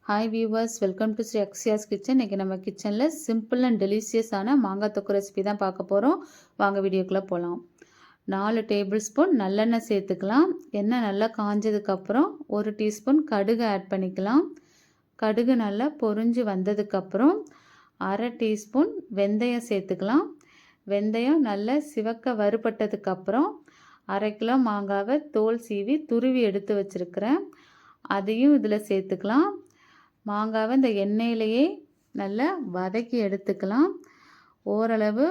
Hi viewers, welcome to Sri Akshaya's kitchen. இன்றைக்கி நம்ம கிச்சனில் சிம்பிள் அண்ட் டெலிஷியஸான மாங்காய் தொக்கு ரெசிபி தான் பார்க்க போகிறோம். வாங்க வீடியோக்குள்ளே போகலாம். 4 டேபிள் ஸ்பூன் நல்லெண்ணெய் சேர்த்துக்கலாம். எண்ணெய் நல்லா காஞ்சதுக்கப்புறம் 1 டீஸ்பூன் கடுகு ஆட் பண்ணிக்கலாம். கடுகு நல்லா பொரிஞ்சு வந்ததுக்கப்புறம் 1/2 டீஸ்பூன் வெந்தயம் சேர்த்துக்கலாம். வெந்தயம் நல்லா சிவக்க வறுபட்டதுக்கப்புறம் 1/2 கிலோ மாங்காவை தோல் சீவி துருவி எடுத்து வச்சுருக்கிறேன். அதையும் இதில் சேர்த்துக்கலாம். மாங்காவை இந்த எண்ணெயிலேயே நல்லா வதக்கி எடுத்துக்கலாம். ஓரளவு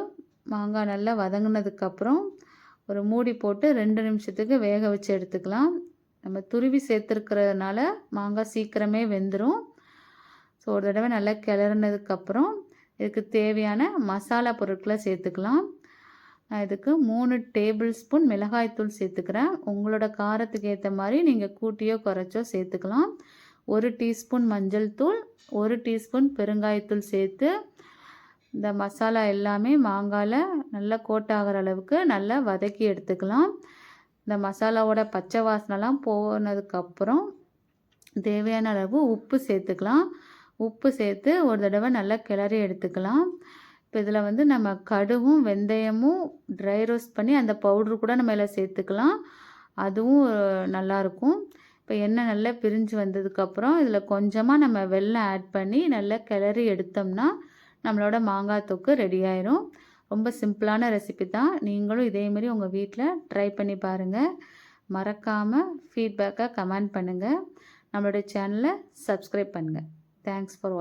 மாங்காய் நல்லா வதங்கினதுக்கப்புறம் ஒரு மூடி போட்டு 2 நிமிஷத்துக்கு வேக வச்சு எடுத்துக்கலாம். நம்ம துருவி சேர்த்துருக்கிறதுனால மாங்காய் சீக்கிரமே வெந்துடும். ஸோ ஒரு தடவை நல்லா கிளறினதுக்கப்புறம் இதுக்கு தேவையான மசாலா பொருட்களை சேர்த்துக்கலாம். நான் இதுக்கு 3 டேபிள் ஸ்பூன் மிளகாய்த்தூள் சேர்த்துக்கிறேன். உங்களோட காரத்துக்கு ஏற்ற மாதிரி நீங்கள் கூட்டியோ குறைச்சோ சேர்த்துக்கலாம். 1 டீஸ்பூன் மஞ்சள் தூள், 1 டீஸ்பூன் பெருங்காயத்தூள் சேர்த்து இந்த மசாலா எல்லாமே மாங்காயில் நல்லா கோட் ஆகிற அளவுக்கு நல்லா வதக்கி எடுத்துக்கலாம். இந்த மசாலாவோட பச்சை வாசனைலாம் போனதுக்கப்புறம் தேவையான அளவு உப்பு சேர்த்துக்கலாம். உப்பு சேர்த்து ஒரு தடவை நல்லா கிளறி எடுத்துக்கலாம். இப்போ இதில் வந்து நம்ம கடுகும் வெந்தயமும் ட்ரை ரோஸ்ட் பண்ணி அந்த பவுட்ரு கூட நம்ம இதில் சேர்த்துக்கலாம். அதுவும் நல்லாயிருக்கும். இப்போ எண்ணெய் நல்லா பிரிஞ்சு வந்ததுக்கப்புறம் இதில் கொஞ்சமாக நம்ம வெல்லம் ஆட் பண்ணி நல்லா கிளறி எடுத்தோம்னா நம்மளோட மாங்காய் தொக்கு ரெடி ஆயிரும். ரொம்ப சிம்பிளான ரெசிபி தான். நீங்களும் இதேமாரி உங்கள் வீட்டில் ட்ரை பண்ணி பாருங்கள். மறக்காமல் ஃபீட்பேக்காக கமெண்ட் பண்ணுங்கள். நம்மளுடைய சேனலை சப்ஸ்கிரைப் பண்ணுங்கள். தேங்க்ஸ் ஃபார் வாட்சிங்.